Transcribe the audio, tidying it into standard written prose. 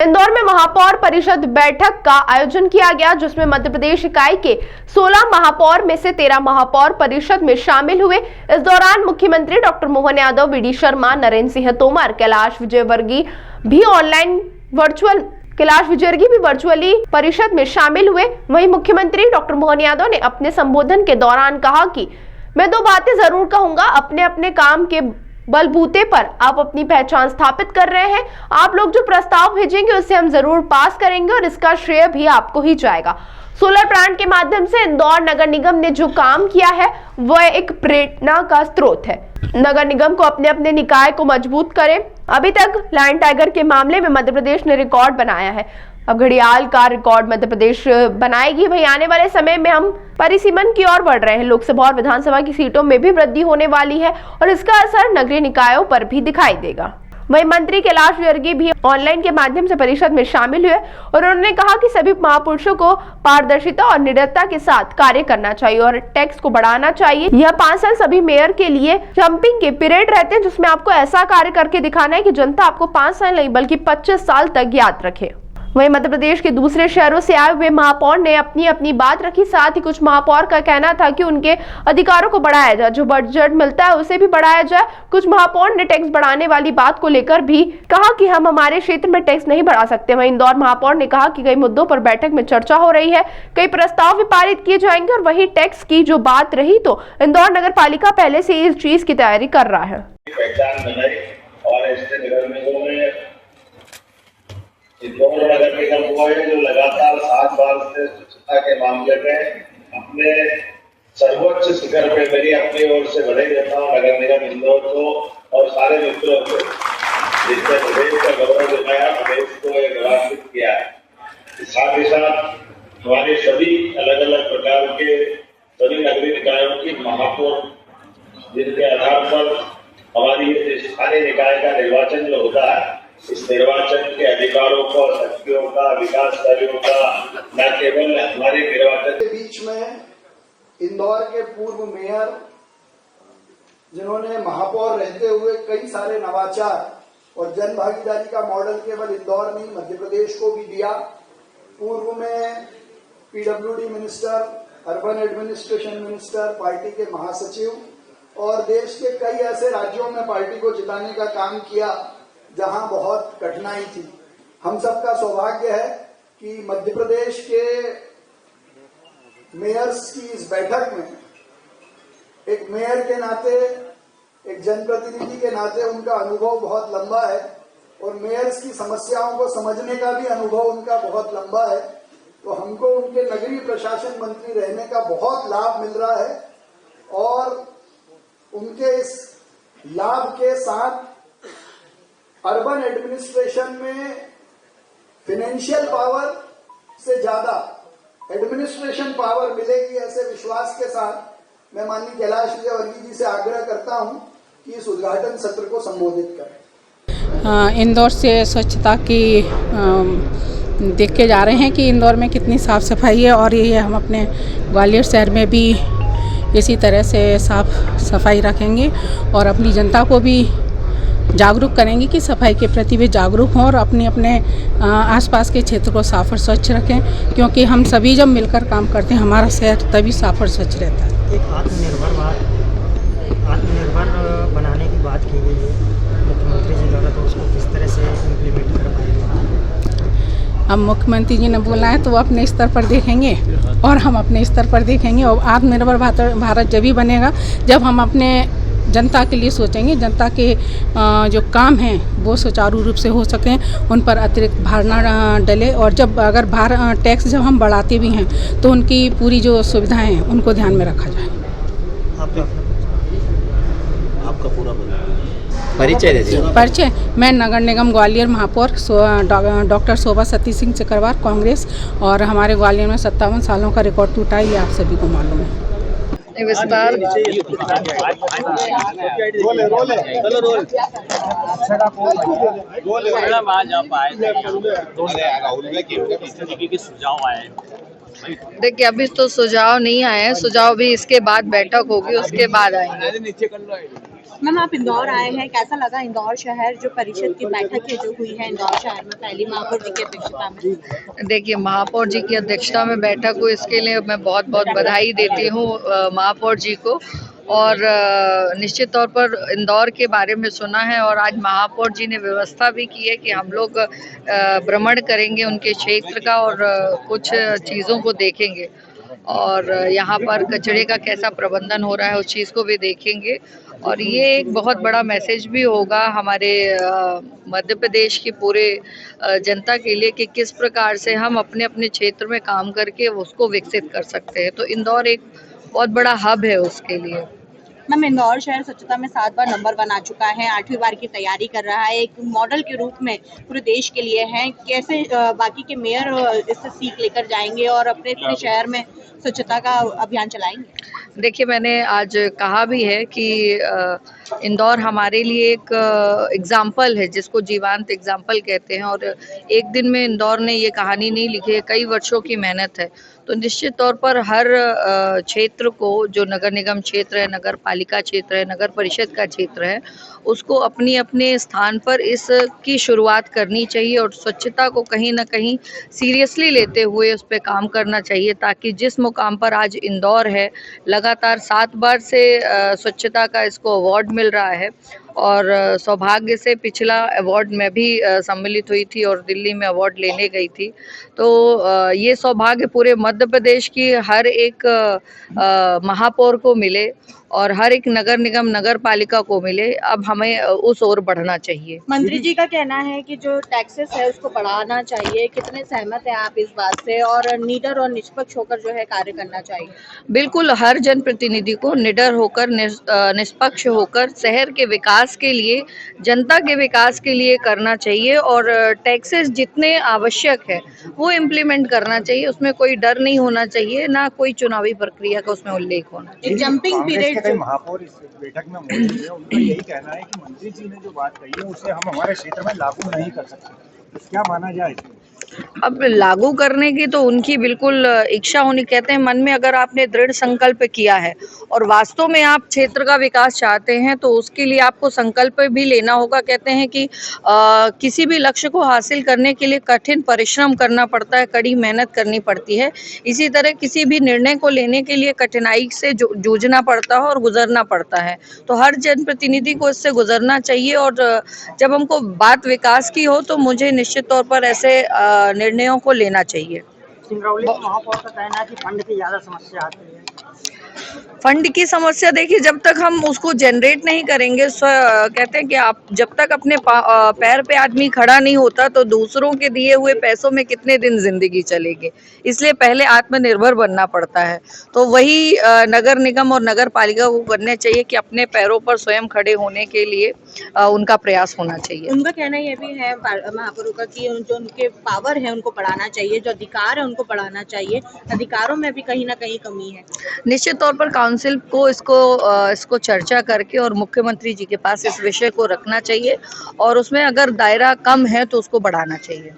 इंदौर में महापौर परिषद बैठक का आयोजन किया गया, जिसमें मध्य प्रदेश इकाई के 16 महापौर में से 13 महापौर परिषद में शामिल हुए। इस दौरान मुख्यमंत्री doctor Mohan Yadav, V D Sharma, Narendra Singh Tomar, Kailash Vijayvargiya भी वर्चुअली परिषद में शामिल हुए। वहीं मुख्यमंत्री डॉक्टर मोहन यादव ने अपने संबोधन के दौरान कहा कि मैं दो बातें जरूर कहूंगा। अपने अपने काम के बलबूते पर आप अपनी पहचान स्थापित कर रहे हैं। आप लोग जो प्रस्ताव भेजेंगे उसे हम जरूर पास करेंगे और इसका श्रेय भी आपको ही जाएगा। सोलर प्लांट के माध्यम से इंदौर नगर निगम ने जो काम किया है वह एक प्रेरणा का स्रोत है। नगर निगम को अपने अपने निकाय को मजबूत करें। अभी तक लायन टाइगर के मामले में मध्य प्रदेश ने रिकॉर्ड बनाया है, अब घड़ियाल का रिकॉर्ड मध्य प्रदेश बनाएगी। वहीं आने वाले समय में हम परिसीमन की ओर बढ़ रहे हैं। लोकसभा और विधानसभा की सीटों में भी वृद्धि होने वाली है और इसका असर नगरीय निकायों पर भी दिखाई देगा। वहीं मंत्री कैलाश विजयवर्गीय भी ऑनलाइन के माध्यम से परिषद में शामिल हुए और उन्होंने कहा कि सभी महापुरुषों को पारदर्शिता और निडरता के साथ कार्य करना चाहिए और टैक्स को बढ़ाना चाहिए। यह 5 साल सभी मेयर के लिए जंपिंग के पीरियड रहते हैं, जिसमें आपको ऐसा कार्य करके दिखाना है कि जनता आपको 5 साल नहीं बल्कि 25 साल तक याद रखे। वहीं मध्य प्रदेश के दूसरे शहरों से आए हुए महापौर ने अपनी अपनी बात रखी। साथ ही कुछ महापौर का कहना था कि उनके अधिकारों को बढ़ाया जाए, जो बजट मिलता है उसे भी बढ़ाया जाए। कुछ महापौर ने टैक्स बढ़ाने वाली बात को लेकर भी कहा कि हम हमारे क्षेत्र में टैक्स नहीं बढ़ा सकते। वहीं इंदौर महापौर ने कहा कि कई मुद्दों पर बैठक में चर्चा हो रही है, कई प्रस्ताव भी पारित किए जाएंगे और वही टैक्स की जो बात रही तो इंदौर नगर पालिका पहले से इस चीज की तैयारी कर रहा है। इंदौर नगर निगम वो है जो लगातार 7 साल से स्वच्छता के मामले में अपने सर्वोच्च शिखर पे मेरी अपनी ओर से बधाई देता हूँ नगर निगम इंदौर को और सारे मित्रों को, जिसने प्रदेश का गौरव दिखाया, प्रदेश को गौरवान्वित किया है। साथ ही साथ हमारे सभी अलग अलग प्रकार के सभी नगरीय निकायों की महापौर, जिनके आधार पर हमारी स्थानीय निकाय का निर्वाचन जो होता है, इस निर्वाचन के अधिकारों का, शक्तियों का, विकास कार्यों का न केवल हमारे निर्वाचन के बीच में इंदौर के पूर्व मेयर, जिन्होंने महापौर रहते हुए कई सारे नवाचार और जन भागीदारी का मॉडल केवल इंदौर नहीं मध्य प्रदेश को भी दिया। पूर्व में PWD minister, urban administration minister, party के महासचिव और देश के कई ऐसे राज्यों में पार्टी को जिताने का काम किया जहां बहुत कठिनाई थी। हम सबका सौभाग्य है कि मध्य प्रदेश के मेयर्स की इस बैठक में एक मेयर के नाते, एक जनप्रतिनिधि के नाते उनका अनुभव बहुत लंबा है और मेयर्स की समस्याओं को समझने का भी अनुभव उनका बहुत लंबा है। तो हमको उनके नगरीय प्रशासन मंत्री रहने का बहुत लाभ मिल रहा है और उनके इस लाभ के साथ अर्बन एडमिनिस्ट्रेशन में फाइनेंशियल पावर से ज्यादा एडमिनिस्ट्रेशन पावर मिलेगी, ऐसे विश्वास के साथ मैं माननीय कैलाश विजयवर्गीय जी से आग्रह करता हूं कि इस उद्घाटन सत्र को संबोधित करें। इंदौर से स्वच्छता की देख के जा रहे हैं कि इंदौर में कितनी साफ सफाई है और ये हम अपने ग्वालियर शहर में भी इसी तरह से साफ सफाई रखेंगे और अपनी जनता को भी जागरूक करेंगे कि सफाई के प्रति भी जागरूक हों और अपने अपने आसपास के क्षेत्र को साफ और स्वच्छ रखें, क्योंकि हम सभी जब मिलकर काम करते हैं हमारा शहर तभी साफ और स्वच्छ रहता है। एक आत्मनिर्भर बनाने की बात की गई है मुख्यमंत्री जी द्वारा, तो उसको किस तरह से इम्प्लीमेंट कर पाएंगे? अब मुख्यमंत्री जी ने बोला है तो वो अपने स्तर पर देखेंगे और हम अपने स्तर पर देखेंगे। और आत्मनिर्भर भारत जब ही बनेगा जब हम अपने जनता के लिए सोचेंगे, जनता के जो काम हैं वो सुचारू रूप से हो सकें, उन पर अतिरिक्त भार न डले और जब अगर टैक्स जब हम बढ़ाते भी हैं तो उनकी पूरी जो सुविधाएं हैं उनको ध्यान में रखा जाए। आपका पूरा परिचय दे दीजिए। परिचय, मैं नगर निगम ग्वालियर महापौर डॉक्टर शोभा सती सिंह चक्रवार, कांग्रेस, और हमारे ग्वालियर में 57 सालों का रिकॉर्ड टूटा है, ये आप सभी को मालूम है। विस्तार देखिए, अभी तो सुझाव नहीं आए हैं, सुझाव भी इसके बाद बैठक होगी उसके बाद आएंगे। मैम आप इंदौर आए हैं, कैसा लगा इंदौर शहर जो परिषद की बैठक है जो हुई है इंदौर शहर में पहली महापौर जी की अध्यक्षता में? देखिए, महापौर जी की अध्यक्षता में बैठक हुई, इसके लिए मैं बहुत बहुत बधाई देती हूँ महापौर जी को। और निश्चित तौर पर इंदौर के बारे में सुना है और आज महापौर जी ने व्यवस्था भी की है कि हम लोग भ्रमण करेंगे उनके क्षेत्र का और कुछ चीज़ों को देखेंगे और यहाँ पर कचरे का कैसा प्रबंधन हो रहा है उस चीज़ को भी देखेंगे। और ये एक बहुत बड़ा मैसेज भी होगा हमारे मध्य प्रदेश की पूरे जनता के लिए कि किस प्रकार से हम अपने अपने क्षेत्र में काम करके उसको विकसित कर सकते हैं। तो इंदौर एक बहुत बड़ा हब है उसके लिए। मैम इंदौर शहर स्वच्छता में 7 बार नंबर 1 आ चुका है, 8वीं बार की तैयारी कर रहा है, एक मॉडल के रूप में पूरे देश के लिए है। कैसे बाकी के मेयर इससे सीख लेकर जाएंगे और अपने शहर में स्वच्छता का अभियान चलाएंगे? देखिए, मैंने आज कहा भी है कि इंदौर हमारे लिए एक एग्जाम्पल है जिसको जीवंत एग्जाम्पल कहते हैं और एक दिन में इंदौर ने ये कहानी नहीं लिखी है, कई वर्षों की मेहनत है। तो निश्चित तौर पर हर क्षेत्र को जो नगर निगम क्षेत्र है, नगर पालिका क्षेत्र है, नगर परिषद का क्षेत्र है, उसको अपनी अपने स्थान पर इसकी शुरुआत करनी चाहिए और स्वच्छता को कहीं ना कहीं सीरियसली लेते हुए उस पर काम करना चाहिए ताकि जिस मुकाम पर आज इंदौर है, लगातार 7 बार से स्वच्छता का इसको अवार्ड मिल रहा है और सौभाग्य से पिछला अवार्ड में भी सम्मिलित हुई थी और दिल्ली में अवार्ड लेने गई थी। तो ये सौभाग्य पूरे मध्य प्रदेश की हर एक महापौर को मिले और हर एक नगर निगम नगर पालिका को मिले। अब हमें उस ओर बढ़ना चाहिए। मंत्री जी का कहना है कि जो टैक्सेस है उसको बढ़ाना चाहिए, कितने सहमत हैं आप इस बात से? और निडर और निष्पक्ष होकर जो है कार्य करना चाहिए। बिल्कुल, हर जनप्रतिनिधि को निडर होकर निष्पक्ष होकर शहर के विकास के लिए, जनता के विकास के लिए करना चाहिए और टैक्सेस जितने आवश्यक है वो इम्प्लीमेंट करना चाहिए। उसमें कोई डर नहीं होना चाहिए, ना कोई चुनावी प्रक्रिया का उसमें उल्लेख होना चाहिए। जंपिंग पीरियड महापौर इस बैठक में मौजूद है, उनका यही कहना है कि मंत्री जी ने जो बात कही है उसे हम हमारे क्षेत्र में लागू नहीं कर सकते, तो क्या माना जाए? अब लागू करने की तो उनकी बिल्कुल इच्छा होनी। कहते हैं मन में अगर आपने दृढ़ संकल्प किया है और वास्तव में आप क्षेत्र का विकास चाहते हैं तो उसके लिए आपको संकल्प भी लेना होगा। कहते हैं कि किसी भी लक्ष्य को हासिल करने के लिए कठिन परिश्रम करना पड़ता है, कड़ी मेहनत करनी पड़ती है। इसी तरह किसी भी निर्णय को लेने के लिए कठिनाई से जूझना पड़ता है और गुजरना पड़ता है। तो हर जनप्रतिनिधि को इससे गुजरना चाहिए और जब हमको बात विकास की हो तो मुझे निश्चित तौर पर ऐसे निर्णयों को लेना चाहिए। सिंगरौली के महापौर का कहना है कि फंड की ज्यादा समस्या आती है। फंड की समस्या देखिए, जब तक हम उसको जनरेट नहीं करेंगे, कहते हैं कि आप जब तक अपने पैर पे आदमी खड़ा नहीं होता तो दूसरों के दिए हुए पैसों में कितने दिन जिंदगी चलेगी। इसलिए पहले आत्मनिर्भर बनना पड़ता है। तो वही नगर निगम और नगर पालिका को करने चाहिए कि अपने पैरों पर स्वयं खड़े होने के लिए उनका प्रयास होना चाहिए। उनका कहना ये भी है महापौरों का कि जो उनके पावर है उनको बढ़ाना चाहिए, जो अधिकार है उनको बढ़ाना चाहिए। अधिकारों में भी कहीं ना कहीं कमी है। निश्चित तौर पर काउंसिल को इसको चर्चा करके और मुख्यमंत्री जी के पास इस विषय को रखना चाहिए और उसमें अगर दायरा कम है तो उसको बढ़ाना चाहिए।